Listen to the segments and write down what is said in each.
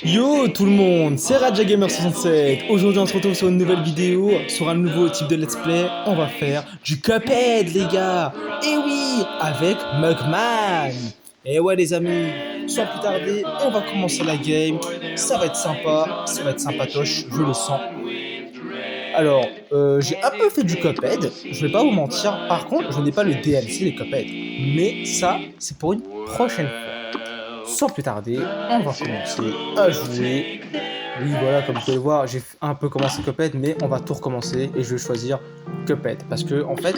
Yo tout le monde, c'est RadjaGamer67. Aujourd'hui on se retrouve sur une nouvelle vidéo, sur un nouveau type de let's play. On va faire du Cuphead les gars. Et oui, avec Mugman. Et ouais les amis, sans plus tarder, on va commencer la game. Ça va être sympa, ça va être sympatoche, je le sens. Alors, j'ai un peu fait du Cuphead, je vais pas vous mentir. Par contre, je n'ai pas le DLC des Cuphead. Mais ça, c'est pour une prochaine fois. Sans plus tarder, on va commencer à jouer. Oui, voilà, comme vous pouvez le voir, j'ai un peu commencé Cuphead, mais on va tout recommencer et je vais choisir Cuphead. Parce que, en fait,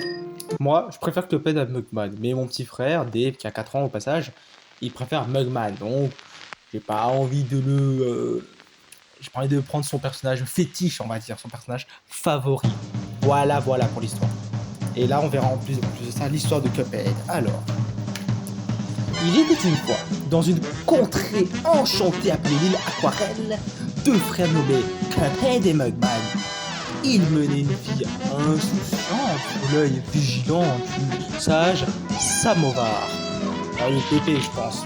moi, je préfère Cuphead à Mugman. Mais mon petit frère, Dave, qui a 4 ans au passage, il préfère Mugman. Donc, j'ai pas envie de j'ai pas envie de prendre son personnage fétiche, on va dire, son personnage favori. Voilà pour l'histoire. Et là, on verra en plus de ça l'histoire de Cuphead. Alors, il était une fois, dans une contrée enchantée appelée l'île Aquarelle, deux frères nommés Cuphead et Mugman. Ils menaient une vie insouciante, l'œil vigilant du sage Samovar. Ah, il est épais, je pense.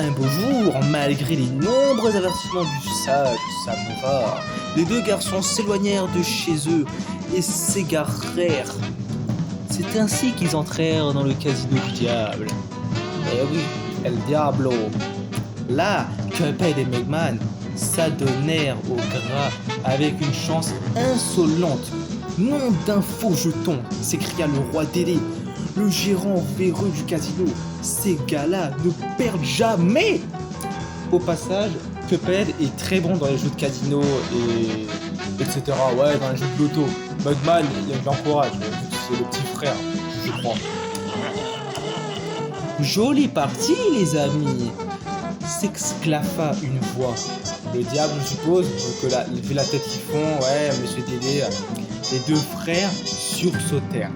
Un beau jour, malgré les nombreux avertissements du sage Samovar, les deux garçons s'éloignèrent de chez eux et s'égarèrent. C'est ainsi qu'ils entrèrent dans le casino du diable. Eh oui, El Diablo. Là, Cuphead et Mugman s'adonnèrent au gras avec une chance insolente. Nom d'un faux jeton, s'écria le roi Délé, le gérant véreux du casino. Ces gars-là ne perdent jamais. Au passage, Cuphead est très bon dans les jeux de casino et etc. Ouais, dans les jeux de loto. Mugman, il l'encourage. C'est le petit frère, je crois. Jolie partie, les amis, s'exclaffa une voix. Le diable, je suppose, vu la tête qu'ils font, ouais, monsieur Délé, les deux frères sursautèrent.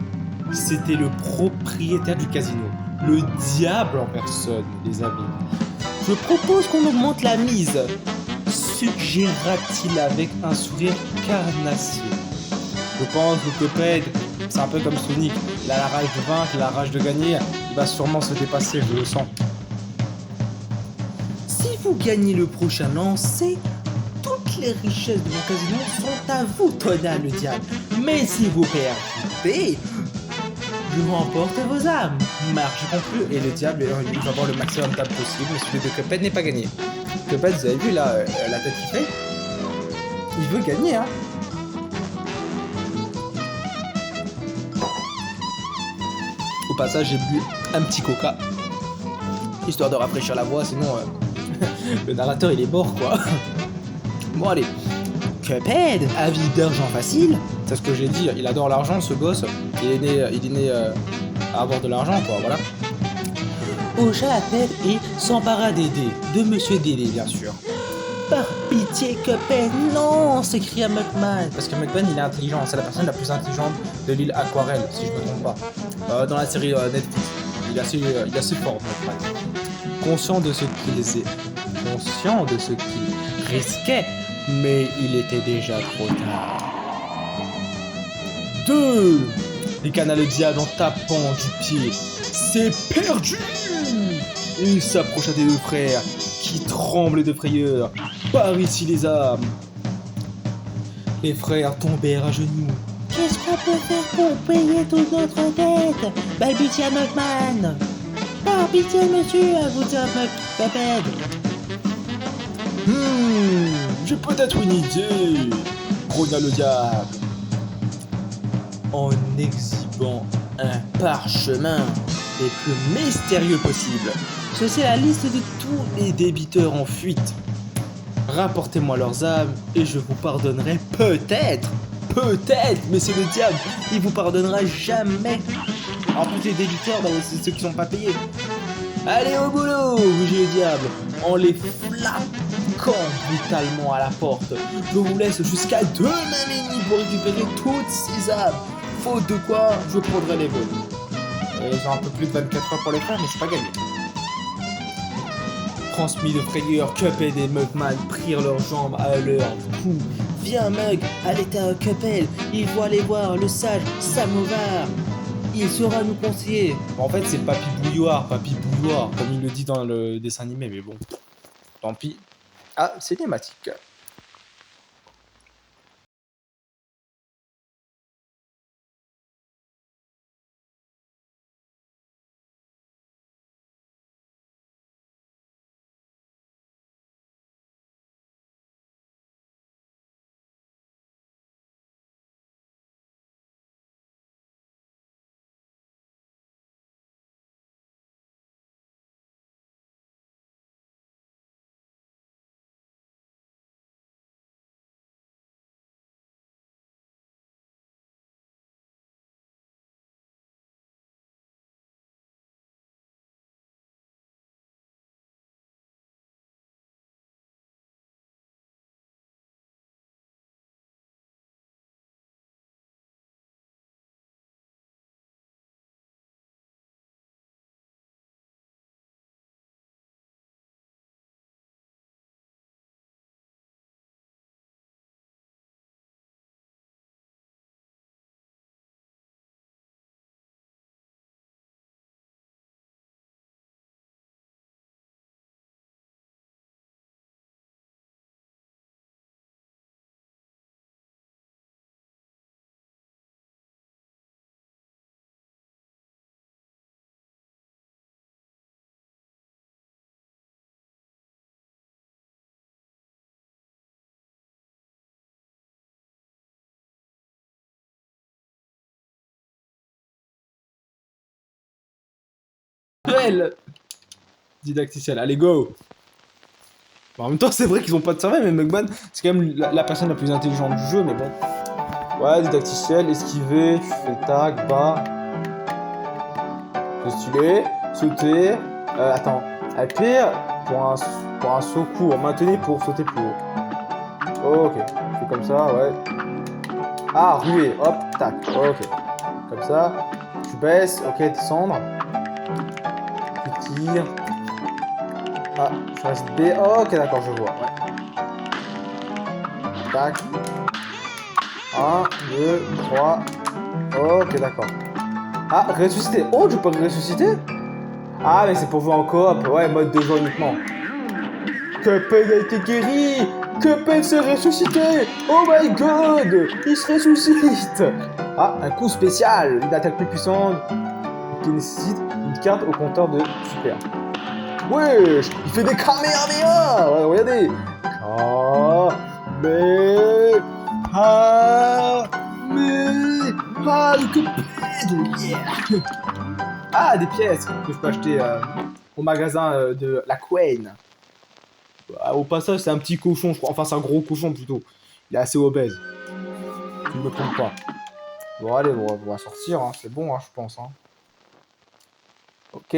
C'était le propriétaire du casino, le diable en personne, les amis. Je propose qu'on augmente la mise, suggéra-t-il avec un sourire carnassier. Je pense que Cuphead, c'est un peu comme Sonic. Il a la rage de vaincre, la rage de gagner. Il va sûrement se dépasser, je le sens. Si vous gagnez le prochain lancer, toutes les richesses de mon casino sont à vous, tonna le diable. Mais si vous perdez, je remporte vos âmes. Marche conclue et le diable il va avoir le maximum d'âmes possible. Mais celui de Cuphead n'est pas gagné. Cuphead, vous avez vu là, la tête qu'il fait? Il veut gagner, hein. Au passage, j'ai bu un petit coca, histoire de rafraîchir la voix, sinon le narrateur il est mort quoi. Bon allez, Cuphead, avide d'argent facile, c'est ce que j'ai dit, il adore l'argent ce gosse, il est né à avoir de l'argent quoi, voilà. Hocha la tête et s'empara des dés, de Monsieur Délé bien sûr. Par pitié Cuphead, non, s'écria Mugman. Parce que Mugman il est intelligent, c'est la personne la plus intelligente de l'île Aquarelle, si je me trompe pas. Dans la série Netflix, il est assez fort Mugman. Conscient de ce qu'il risquait, mais il était déjà trop tard. 2 ricana le diable en tapant du pied. C'est perdu. Il s'approcha des deux frères, qui tremblaient de frayeur. Par ici les âmes. Les frères tombèrent à genoux. Qu'est-ce qu'on peut faire pour payer toute notre dette? Balbutia Mugman. Par pitié, monsieur, à vous dire Cuphead. J'ai peut-être une idée, grogna le diable, en exhibant un parchemin les plus mystérieux possible. Ceci est la liste de tous les débiteurs en fuite. Rapportez-moi leurs âmes et je vous pardonnerai peut-être, mais c'est le diable, il vous pardonnera jamais. En plus les débiteurs, c'est ceux qui sont pas payés. Allez au boulot, rugit le diable, en les flaquant brutalement à la porte. Je vous laisse jusqu'à demain minuit pour récupérer toutes ces âmes. Faute de quoi, je prendrai les vôtres. J'ai un peu plus de 24 heures pour les faire, mais c'est pas gagné. Transmis de frayeur, Cuphead et Mugman prirent leurs jambes à leur cou. Viens Mug, allez à Cuphead, il faut aller voir le sage Samovar. Il saura nous conseiller. En fait, c'est Papy bouilloire, papy bouilloire, comme il le dit dans le dessin animé, mais bon, tant pis. Ah, cinématique. Duel didacticiel, allez go. Bon, en même temps, c'est vrai qu'ils ont pas de cerveau, mais Mugman, c'est quand même la personne la plus intelligente du jeu, mais bon. Ouais, didacticiel, esquiver, tu fais tac, bas. Postuler, sauter. Attends, appuyer pour un saut court, maintenir pour sauter plus haut. Oh, ok, je fais comme ça, ouais. Ah, ruer, hop, tac, ok. Comme ça, tu baisses, ok, descendre. Tu tires. Ah, je reste B, ok, d'accord, je vois, ouais. Tac. 1, 2, 3. Ok, d'accord. Ah, ressusciter. Oh, je peux ressusciter? Ah, mais c'est pour jouer en coop. Ouais, mode de jeu uniquement. Cuphead a été guéri. Cuphead s'est ressuscité. Oh my god, il se ressuscite. Ah, un coup spécial. Une attaque plus puissante qui nécessite une carte au compteur de super. Wesh, il fait des Kamehameha. Ouais, regardez. Le Cuphead. Yeah. Ah, des pièces que je peux acheter au magasin de la Queen. Au passage, c'est un petit cochon, je crois. Enfin, c'est un gros cochon plutôt. Il est assez obèse. Tu ne me trompes pas. Bon, allez, on va sortir. Hein. C'est bon, hein, je pense. Hein. Ok.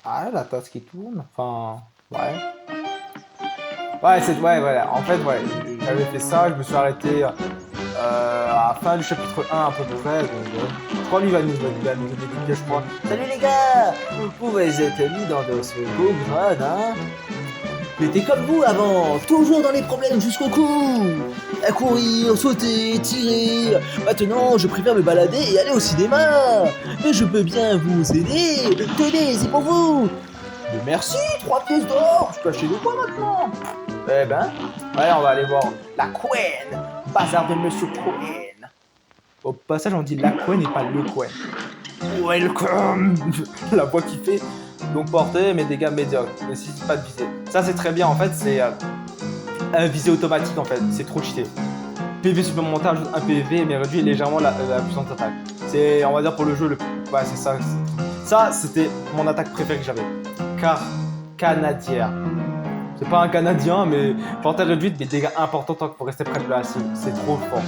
Ah, la tasse qui tourne. Enfin, ouais. Ouais, ouais, voilà. En fait, ouais, j'avais fait ça. Je me suis arrêté à la fin du chapitre 1 à peu près. Donc, je crois qu'il va nous donner des je crois. Salut les gars, vous pouvez être mis dans de ce beau grade, hein. J'étais comme vous avant, toujours dans les problèmes jusqu'au cou. À courir, sauter, tirer. Maintenant, je préfère me balader et aller au cinéma. Mais je peux bien vous aider. Tenez, c'est pour vous. Mais merci, 3 pièces d'or. Je peux acheter de quoi maintenant? Eh ben, ouais, on va aller voir la Queen. Bazar de Monsieur Queen. Au passage, on dit la Queen et pas le Queen. Welcome. La voix qui fait. Donc portée, mais dégâts médiocres. Ne nécessite pas de visée. Ça, c'est très bien. En fait, c'est un visée automatique. En fait, c'est trop cheaté. PV supplémentaire ajoute un PV, mais réduit légèrement la puissance d'attaque. C'est, on va dire, pour le jeu, ouais, c'est ça. Ça, c'était mon attaque préférée que j'avais. Car canadière. C'est pas un Canadien, mais portée réduite, mais dégâts importants tant qu'il faut rester près de la cible. C'est trop fort.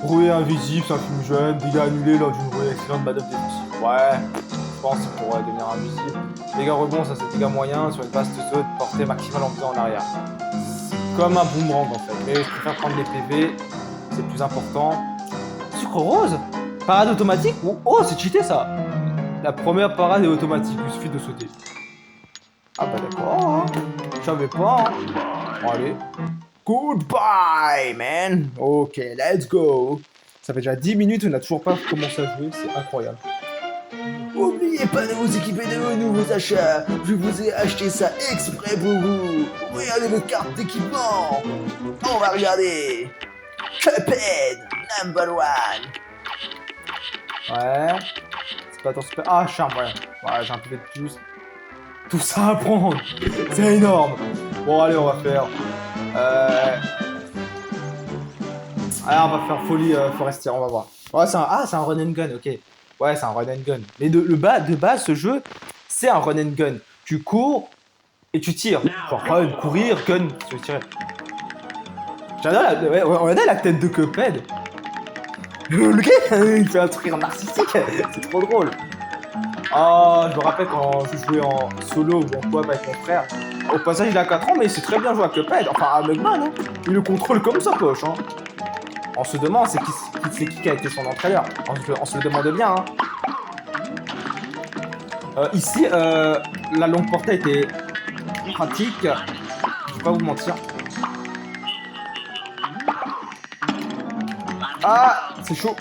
Rouée invisible, c'est un film jeune. Dégâts annulés lors d'une rouée excellente manœuvre défensive. Ouais. Je pense qu'il pourrait devenir invisible. Dégâts rebond, ça c'est dégâts moyens sur une vaste zone, portée maximale en faisant en arrière. Comme un boomerang en fait. Mais je préfère prendre les PV, c'est plus important. Sucre rose? Parade automatique? Oh, c'est cheaté ça! La première parade est automatique, il suffit de sauter. Ah bah d'accord, hein. Je savais pas. Hein. Bon, allez. Goodbye, man! Ok, let's go! Ça fait déjà 10 minutes, on n'a toujours pas commencé à jouer, c'est incroyable. N'oubliez pas de vous équiper de vos nouveaux achats. Je vous ai acheté ça exprès pour vous. Regardez votre carte d'équipement. On va regarder. Cuphead number one. Ouais. C'est pas ton super... Ah, charme, ouais. Ouais, j'ai un peu de plus. Tout ça à prendre. C'est énorme. Bon, allez, on va faire... Ah, on va faire folie forestière, on va voir. Ouais, c'est un run and gun, ok. Ouais, c'est un run and gun. Mais de base, ce jeu, c'est un run and gun. Tu cours et tu tires. Genre run, courir, gun, tu tires. J'adore la tête de Cuphead. Le gars, il fait un truc narcissique. C'est trop drôle. Ah, je me rappelle quand je jouais en solo ou en coop avec mon frère. Au passage, il a 4 ans, mais il sait très bien jouer à Cuphead. Enfin, à Mugman, hein. Il le contrôle comme sa poche, hein. On se demande c'est qui a été son entraîneur. On se le demande bien. Hein. Ici, la longue portée était pratique. Je vais pas vous mentir. Ah, c'est chaud.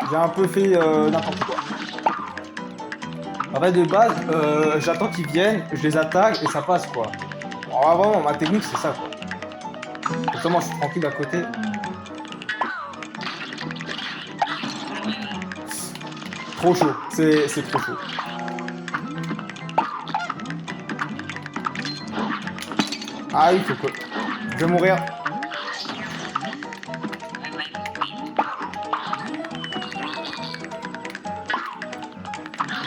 J'ai un peu fait n'importe quoi. En vrai, de base, j'attends qu'ils viennent, je les attaque et ça passe quoi. Alors, vraiment, ma technique c'est ça quoi. Justement, je suis tranquille à côté. Trop chaud, c'est trop chaud. Ah, il faut que... Je vais mourir.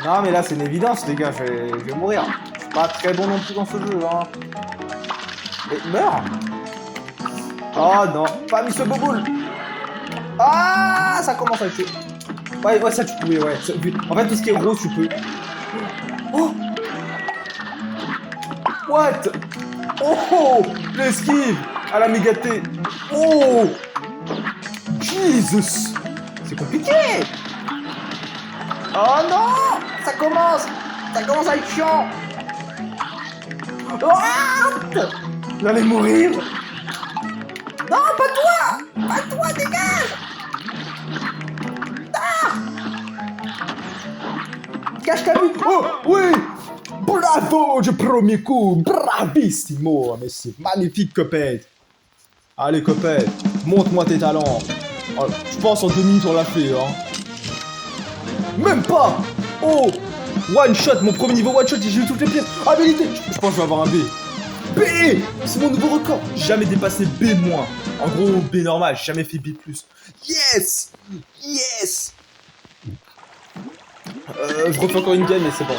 Non mais là c'est une évidence les gars, je vais mourir. Je suis pas très bon non plus dans ce jeu hein. Et meurs. Oh non, pas mis ce boboule. Ah, ça commence à être... Ouais, ça tu pouvais, ouais. En fait, tout ce qui est rose, tu peux. Oh! What? Oh! L'esquive! À la mégaté! Oh! Jesus! C'est compliqué! Oh non! Ça commence à être chiant! What? J'allais mourir! Non, pas toi! Pas toi, dégage! Cache ta vue. Oh, oui. Bravo, du premier coup. Bravissimo. Mais c'est magnifique, Cuphead. Allez, Cuphead, montre-moi tes talents. Oh, je pense en 2 minutes, on l'a fait. Hein. Même pas. Oh, one shot, mon premier niveau one shot, j'ai eu toutes les pièces. Habilité. Je pense que je vais avoir un B. B. C'est mon nouveau record. Jamais dépassé B-. En gros, B normal, j'ai jamais fait B+. Yes. Yes. Je refais encore une game mais c'est bon.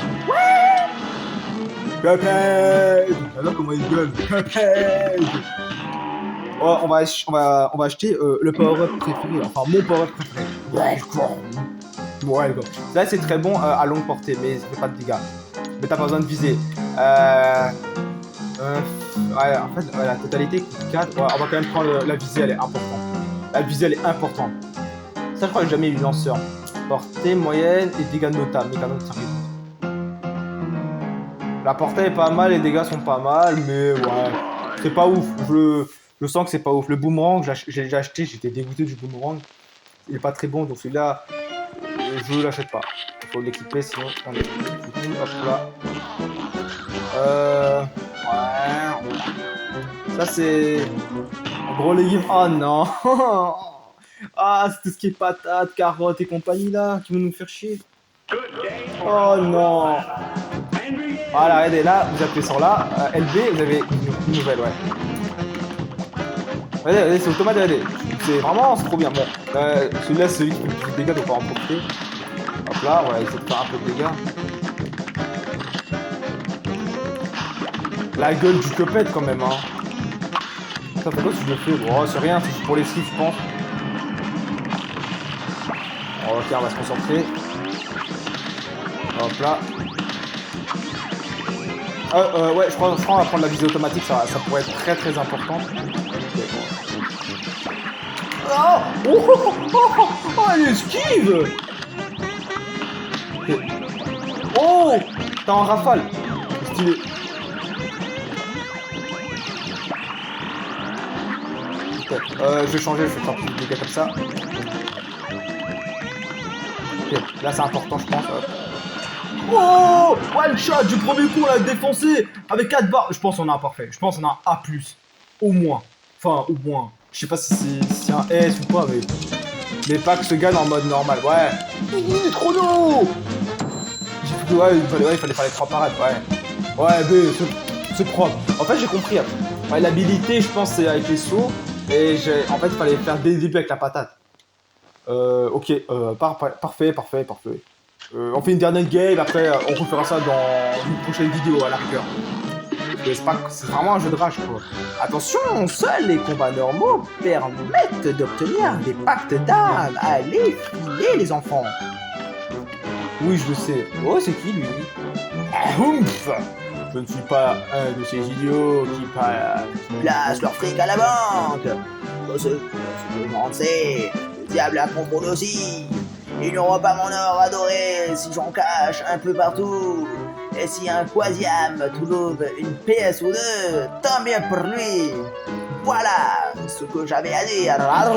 Cuphead. Alors comment il gueule. Cuphead. Oh, on va acheter le power-up préféré. Enfin mon power-up préféré. Ouais, là c'est très bon à longue portée mais ça fait pas de dégâts. Mais t'as pas besoin de viser. Ouais, en fait la totalité 4. Ouais, on va quand même prendre la visée, elle est importante. La visée elle est importante. Ça je crois que j'ai jamais eu lanceur. Portée moyenne et dégâts notables. La portée est pas mal, les dégâts sont pas mal, mais ouais, c'est pas ouf. Je sens que c'est pas ouf. Le boomerang, j'ai déjà acheté, j'étais dégoûté du boomerang. Il est pas très bon, donc celui-là, je l'achète pas. Il faut l'équiper, sinon on est foutu. Hop là. Ouais. Ça c'est un gros légume. Oh non. Ah, c'est tout ce qui est patates, carottes et compagnie là, qui vont nous faire chier. Oh non. Voilà, regardez là, vous appuyez sur là, LB, vous avez une nouvelle, ouais. Regardez, c'est automatique, regardez. C'est vraiment, c'est trop bien. Bon, celui-là, c'est celui qui fait le plus de dégâts, donc on va en profiter. Hop là, on va essayer de faire un peu de dégâts. La gueule du Cuphead quand même, hein. Ça fait quoi si je le fais? Oh, c'est rien, c'est pour les skis, je pense. Ok, on va se concentrer. Hop là. Ouais, je crois qu'on va prendre la visée automatique, ça pourrait être très très important. Oh, elle esquive. Okay. Oh, t'es en rafale. Stylé. Okay. Je vais changer, je vais faire plus de dégâts comme ça. Ok, là c'est important je pense. Oh, one shot du premier coup, on l'a défoncé avec 4 barres. Je pense qu'on a un parfait. Je pense qu'on a un A+. Au moins. Enfin, au moins. Je sais pas si c'est un S ou pas, mais... Les packs se gagnent en mode normal. Ouais. Chrono. Ouais, il fallait faire les 3 parades. Ouais. Ouais, B, c'est propre. En fait, j'ai compris. Ouais, l'habilité, je pense, c'est avec les sauts. Et en fait, il fallait faire dès le début avec la patate. Ok. Parfait. On fait une dernière game. Après, on refera ça dans une prochaine vidéo à la rigueur. C'est vraiment un jeu de rage, quoi. Attention, seuls les combats normaux permettent d'obtenir des pactes d'armes. Allez, filez les enfants. Oui, je le sais. Oh, c'est qui, lui? Ouf. Je ne suis pas un de ces idiots qui placent leur fric à la banque. Pour ceux qui m'en sait, le diable a contrôle aussi. Ils n'auront pas mon or adoré si j'en cache un peu partout. Et si un Quasiam trouve une PS ou deux, tant mieux pour lui. Voilà ce que j'avais à dire. Ah,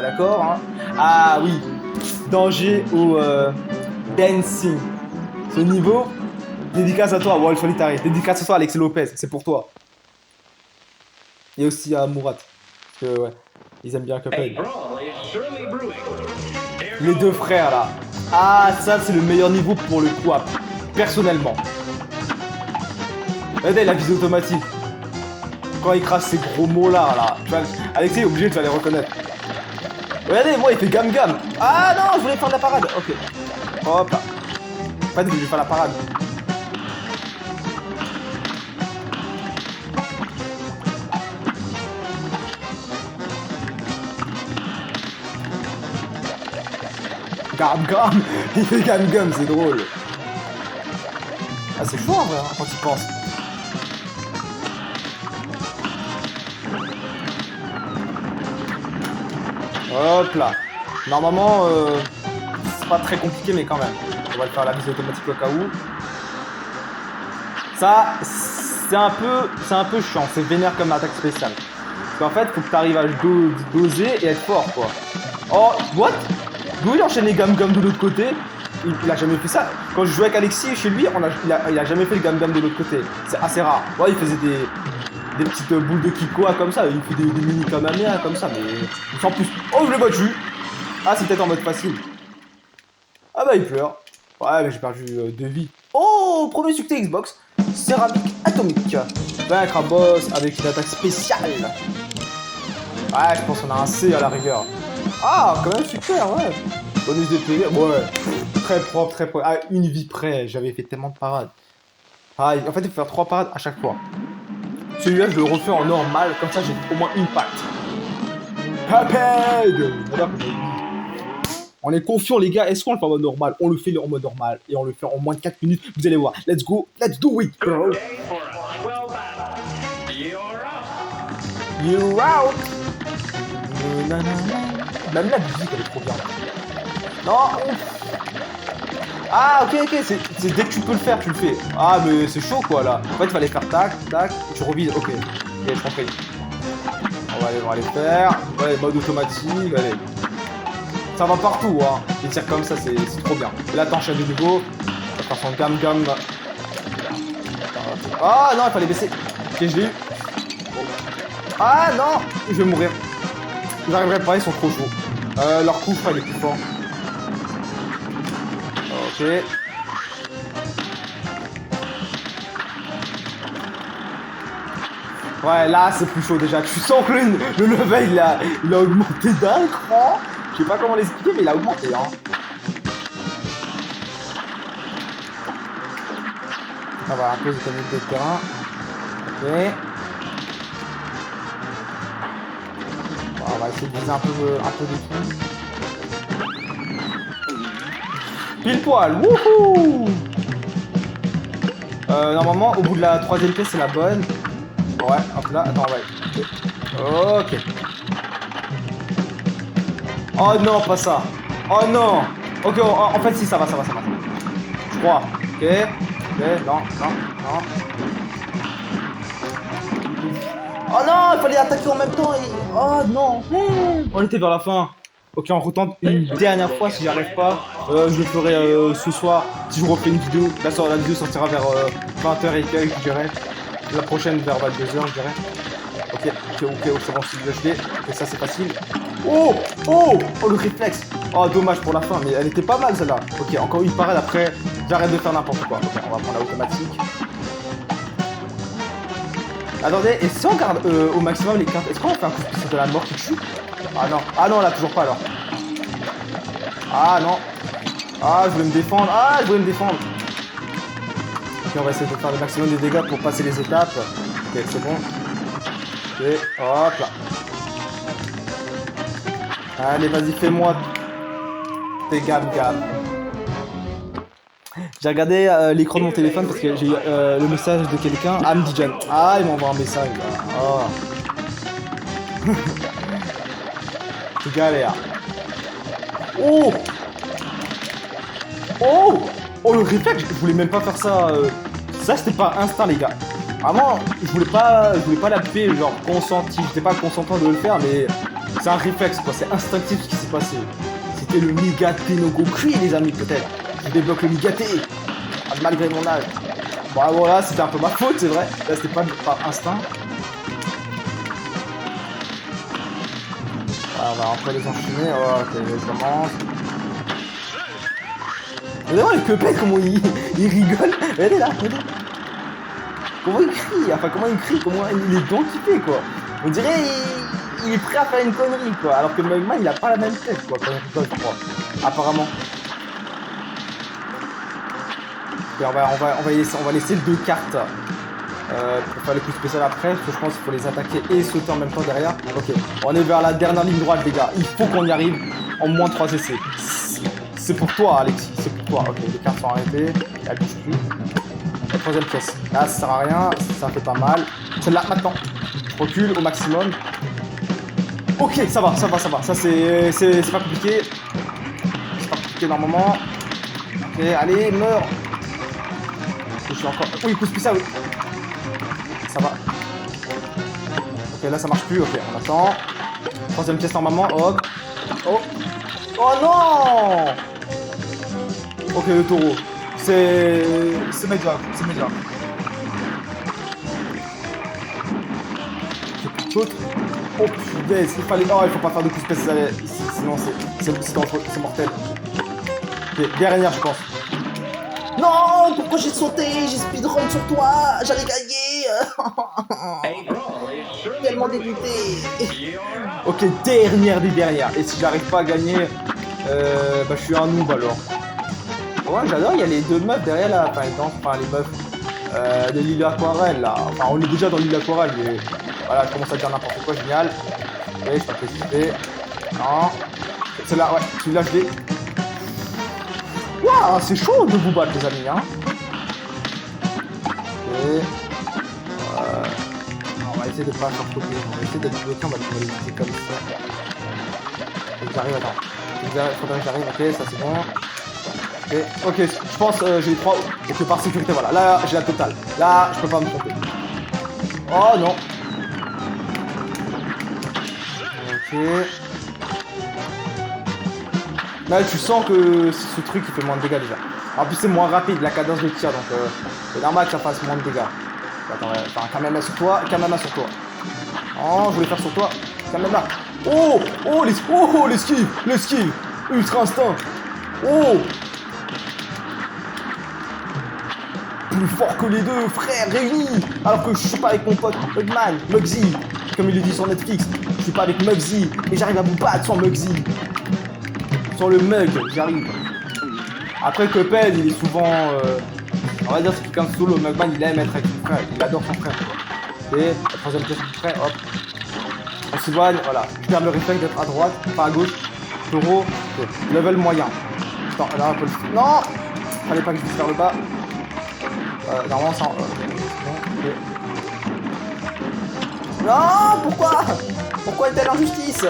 d'accord, hein. Ah oui, danger au dancing. Ce niveau, dédicace à toi, Wall Solitary. Dédicace à toi, Alexis Lopez, c'est pour toi. Et aussi à Murat. Parce que, ouais, ils aiment bien Cuphead. Les deux frères là. Ah, ça c'est le meilleur niveau pour le co-op. Personnellement. Regardez la visée automatique. Quand il crache ces gros mots là. Alexis est obligé, tu vas les reconnaître. Regardez, moi il fait gam gam. Ah non, je voulais faire de la parade. Ok. Hop là. En fait, je voulais faire la parade. Gam, il fait gam, c'est drôle. Ah, c'est fort en vrai, hein, quand tu penses. Hop là. Normalement, c'est pas très compliqué, mais quand même. On va le faire à la visée automatique au cas où. Ça, c'est un peu chiant. C'est vénère comme attaque spéciale. Parce qu'en fait, faut que tu arrives à doser et être fort, quoi. Oh, what? D'où il enchaîne les gam de l'autre côté? Il a jamais fait ça. Quand je jouais avec Alexis chez lui, il a jamais fait le gam de l'autre côté. C'est assez rare. Ouais, il faisait des petites boules de Kikoa comme ça. Il fait des mini Kamehameha comme ça, mais sans plus. Oh, je l'ai battu. Ah, c'est peut-être en mode facile. Ah bah, il pleure. Ouais, mais j'ai perdu 2 vies. Oh, premier succès Xbox. Céramique atomique. Vaincre un boss avec une attaque spéciale. Ouais, je pense qu'on a un C à la rigueur. Ah, quand même super, ouais. Bonus de PV, ouais. Très propre. Ah, une vie près, j'avais fait tellement de parades. Ah, en fait, il faut faire 3 parades à chaque fois. Celui-là, je le refais en normal, comme ça j'ai au moins une patte. Cuphead. On est confiants, les gars. Est-ce qu'on le fait en mode normal? On le fait en mode normal. Et on le fait en moins de 4 minutes. Vous allez voir. Let's go. Let's do it, bro. You're out. Même la musique, elle est trop bien. Non. Ah, ok. C'est dès que tu peux le faire, tu le fais. Ah, mais c'est chaud, quoi, là. En fait, il fallait faire tac, et tu revises. Ok, je compris. On va les faire. Ouais, mode automatique, allez. Ça va partout, hein. Les tirs comme ça, c'est trop bien. Et là, t'enchaînes de nouveau. On va faire son gam. Ah, non, il fallait baisser. Ok, je l'ai eu. Ah, non. Je vais mourir. J'arriverai pas, ils sont trop chauds. Leur coup franc, il est plus fort. Ok. Ouais, là, c'est plus chaud déjà. Tu sens que le level, il a augmenté d'un cran. Je sais pas comment l'expliquer, mais il a augmenté, hein. On va un peu d'économie de terrain. Ok. Bon, on va essayer de viser un peu de tout. Pile poil, wouhou. Normalement, au bout de la 3ème pièce, c'est la bonne. Ouais, hop là, attends, ouais. Ok. Oh non, pas ça. Oh non. Ok, en fait, si, ça va. Je crois. Ok, non. Oh non, il fallait attaquer en même temps. Oh non. On était vers la fin. Ok, on retente une dernière fois si j'arrive pas. Je le ferai ce soir si je refais une vidéo. La vidéo sortira vers 20h et quelques, je dirais. La prochaine vers 22h, je dirais. Ok, c'est bon, je l'ai. Et ça, c'est facile. Oh, le réflexe. Oh, dommage pour la fin, mais elle était pas mal celle-là. Ok, encore une parade après. J'arrête de faire n'importe quoi. Ok, on va prendre la automatique. Attendez, et si on garde au maximum les cartes, est-ce qu'on fait un coup de pied de la mort qui tue? Ah non, là, toujours pas alors. Ah non. Ah, je voulais me défendre. Ok, on va essayer de faire le maximum de dégâts pour passer les étapes. Ok, c'est bon. Ok, hop là. Allez, vas-y, fais-moi tes gamme. J'ai regardé l'écran de mon téléphone parce que j'ai eu le message de quelqu'un. Amdijan. Ah, il m'envoie un message. Oh. C'est galère. Oh, le réflexe, je voulais même pas faire ça. Ça, c'était pas instinct, les gars. Vraiment, je voulais pas l'appuyer, genre consenti. J'étais pas consentant de le faire, mais c'est un réflexe, quoi. C'est instinctif ce qui s'est passé. C'était le Migate no Goku, les amis, peut-être. Je débloque le Migate, malgré mon âge. Bon, voilà, c'était un peu ma faute, c'est vrai. Là, c'était pas par instinct. Voilà, on va après les enchaîner. Oh, ok, je commence. Vraiment, le Cuphead, comment il rigole. Regardez là, regardez. Comment il crie, comment il est donc kiffé, quoi. On dirait il est prêt à faire une connerie, quoi. Alors que Mugman, il a pas la même tête, quoi, quand il rigole, je crois. Apparemment. Et on va laisser 2 cartes pour faire les coups spéciaux après, parce que je pense qu'il faut les attaquer et sauter en même temps derrière. Ok, on est vers la dernière ligne droite, les gars. Il faut qu'on y arrive en moins 3 essais. C'est pour toi, Alexis, c'est pour toi. Ok, les cartes sont arrêtées, elles bougent plus. La 3ème pièce. Là, ça sert à rien, ça fait pas mal. Celle-là, maintenant. Je recule au maximum. Ok, ça va. Ça, c'est pas compliqué. C'est pas compliqué normalement. Ok, allez, meurs. Je suis encore... Oui, coup spécial, oui. Ça va. Ok, là, ça marche plus. Ok, on attend. 3ème pièce normalement. Hop. Oh non. Ok, le taureau. C'est médiocre. Oh putain, il fallait... Oh, il faut pas faire de coups spéciaux ici, sinon c'est dangereux, c'est mortel. Ok, dernière, je pense. Non, pourquoi j'ai sauté? J'ai speedrun sur toi. J'allais gagner. Tellement dégoûté. Ok, dernière des dernières. Et si j'arrive pas à gagner, bah je suis un noob alors. Ouais, j'adore, il y a les 2 meufs derrière là, par exemple, les meufs de l'île aquarelle là. Enfin, on est déjà dans l'île aquarelle, mais voilà, je commence à dire n'importe quoi, génial. Ok, je sais pas ce que c'est. Non. Celle-là, ouais, celui-là je l'ai. Waouh, c'est chaud de vous battre, les amis, hein. Ok. On va essayer de pas faire copier. On va essayer d'être bloqué, on va les éviter comme ça. Et j'arrive, attends. Faudrait que j'arrive, ok, ça c'est bon. Ok, je pense j'ai les 3. Ok, par sécurité, voilà. Là, j'ai la totale. Là, je peux pas me tromper. Oh non. Ok. Là, tu sens que ce truc il fait moins de dégâts déjà. En plus, c'est moins rapide la cadence de tir, donc c'est normal que ça fasse moins de dégâts. Attends, enfin, Kamama sur toi. Oh, je voulais faire sur toi. Kamama. Oh, l'esquive. Ultra instinct. Oh. Plus fort que les 2 frères réunis. Alors que je suis pas avec mon pote Mugman, Mugsy, comme il le dit sur Netflix. Je suis pas avec Mugsy et j'arrive à vous battre sans Mugsy. Sans le Mug, j'arrive. Après Cuphead, il est souvent... on va dire c'est quelqu'un de solo. Mugman, il aime être avec son frère. Il adore son frère. Et la 3ème pièce du frère, hop. On s'éloigne, voilà. Je garde le réflexe d'être à droite, pas à gauche. Taureau, okay. Level moyen. Attends, là, un peu le... Non. Fallait pas que je puisse faire le bas. Normalement, ça... non, okay. Non, pourquoi est-elle injustice?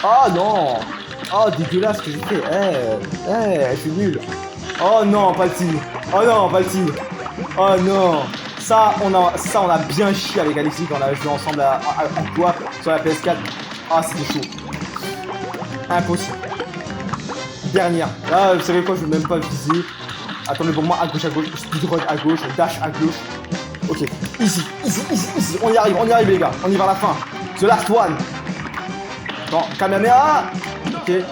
Oh non. Oh, dégueulasse ce que j'ai fait. Je suis nul. Oh non, Palti. Oh non. Ça, on a bien chié avec Alexis quand on a joué ensemble en coop sur la PS4. Ah, c'était chaud. Impossible. dernière. Là, vous savez quoi, je vais même pas viser. Attendez pour moi, à gauche, speedrun à gauche, dash à gauche. Ok, easy. On y arrive les gars. On y va à la fin. The last one. Bon, Kamehameha. Ok, ouais,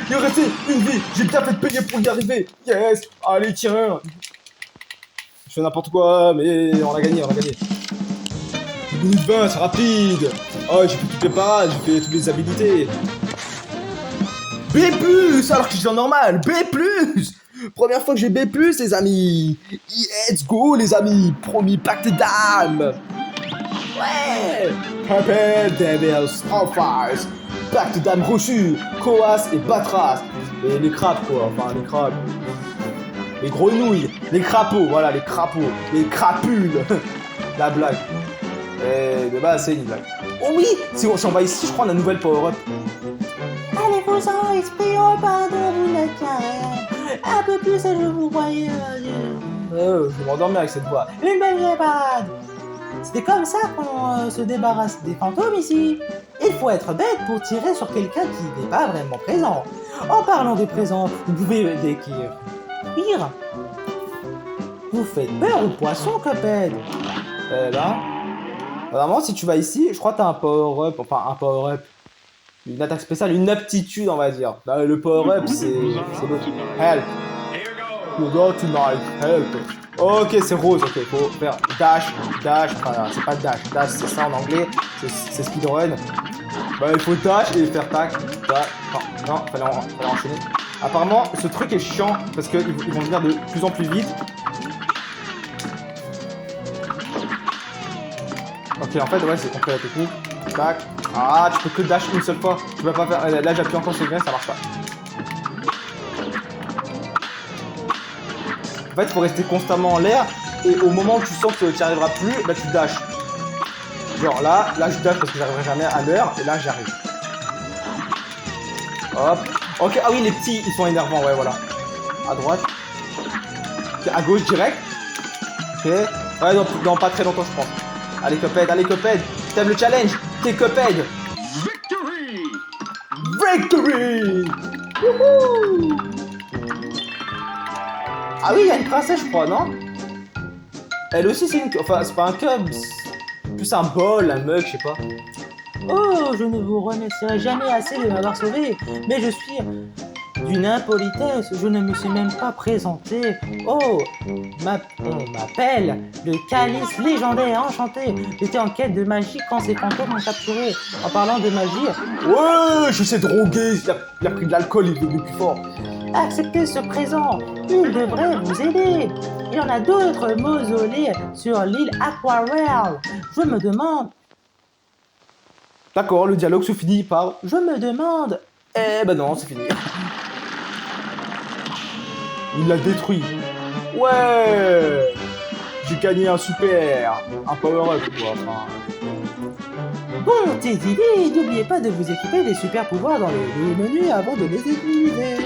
il restait une vie. J'ai bien fait de payer pour y arriver. Yes. Allez, tiens. Je fais n'importe quoi, mais on a gagné. 1 minute 20, c'est rapide. Oh, j'ai fait toutes les parades, j'ai fait toutes les habilités. B+, alors que je suis en normal. B+. Première fois que j'ai B+, les amis. Let's go, les amis. Promis pacte d'âme. Ouais. Purple Devils Alphas. Pacte d'âme reçu. Koas et Batras. Et les crabes, quoi. Enfin, les crabes. Les grenouilles. Les crapauds, voilà, les crapauds. Les crapules. La blague. Et de base, c'est une blague. Oh oui, si on va ici, je crois, on a une nouvelle power-up. Allez-vous-en, esprit au pas de vous la carrière. Un peu plus et je vous voyais. Je vais m'endormir avec cette voix. Une belle gébade. C'était comme ça qu'on se débarrasse des fantômes ici. Il faut être bête pour tirer sur quelqu'un qui n'est pas vraiment présent. En parlant des présents, vous pouvez décrire. Pire. Vous faites peur aux poissons, Cuphead. Là. Normalement, si tu vas ici, je crois que t'as un power-up. Enfin, un power-up. Une attaque spéciale, une aptitude, on va dire. Là, le power-up, c'est le help. You go tonight, help. Ok, c'est rose, ok, faut faire dash, enfin, c'est pas dash, c'est ça en anglais, c'est speedrun. Bah, il faut dash et faire tac, enfin, non, fallait enchaîner. Apparemment, ce truc est chiant parce qu'ils vont venir de plus en plus vite. Ok, en fait, ouais, c'est compris la technique. Tac. Ah, tu peux que dash une seule fois. Tu peux pas faire. Là, j'appuie encore sur le grain, ça marche pas. En fait, il faut rester constamment en l'air. Et au moment où tu sens que tu n'y arriveras plus, bah tu dash. Genre là je dash parce que j'arriverai jamais à l'heure. Et là, j'arrive. Hop. Ok, ah oui, les petits, ils sont énervants, ouais, voilà. À droite. Okay, à gauche, direct. Ok. Ouais, dans pas très longtemps, je pense. Allez, Cuphead. T'aimes le challenge? T'es Cuphead. Victory! Wouhou! Ah oui, il y a une princesse, je crois, non? Elle aussi, c'est une... Enfin, c'est pas un cub. C'est plus un bol, un mug, je sais pas. Oh, je ne vous remercierai jamais assez de m'avoir sauvé, mais je suis d'une impolitesse, je ne me suis même pas présenté. Oh, on m'appelle le calice légendaire enchanté. J'étais en quête de magie quand ces fantômes m'ont capturé. En parlant de magie... Ouais, je sais droguer, il a pris de l'alcool, il est devenu plus fort. Acceptez ce présent, il devrait vous aider. Il y en a d'autres mausolées sur l'île Aquaworld. Je me demande... D'accord, le dialogue se finit par... Je me demande... Eh ben non, c'est fini. Il l'a détruit. Ouais, j'ai gagné un super, un power-up quoi. Enfin... Bon, tes idées, n'oubliez pas de vous équiper des super pouvoirs dans le menu avant de les utiliser.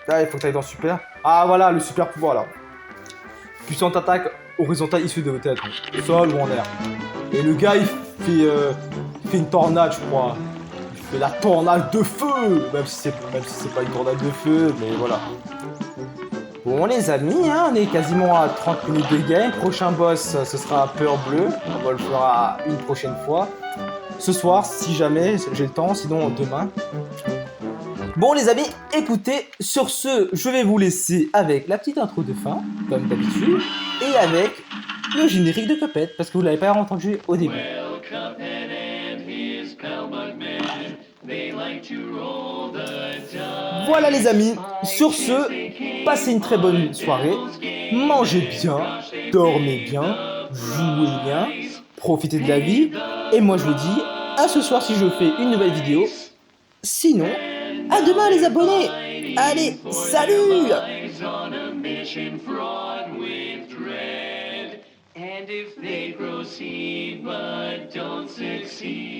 Là, il faut que tu ailles dans super. Ah voilà, le super pouvoir là. Puissante attaque horizontale issue de vos têtes. Sol ou en air. Et le gars, il fait une tornade, je crois. Il fait la tornade de feu. Même si c'est pas une tornade de feu, mais voilà. Bon les amis, hein, on est quasiment à 30 minutes de game. Prochain boss, ce sera Peur Bleu. On va le faire une prochaine fois. Ce soir, si jamais j'ai le temps, sinon demain. Bon les amis, écoutez, sur ce, je vais vous laisser avec la petite intro de fin, comme d'habitude, et avec le générique de Cuphead, parce que vous l'avez pas entendu au début. Voilà les amis, sur ce, passez une très bonne soirée, mangez bien, dormez bien, jouez bien, profitez de la vie, et moi je vous dis à ce soir si je fais une nouvelle vidéo, sinon, à demain les abonnés, allez, salut! And if they proceed but don't succeed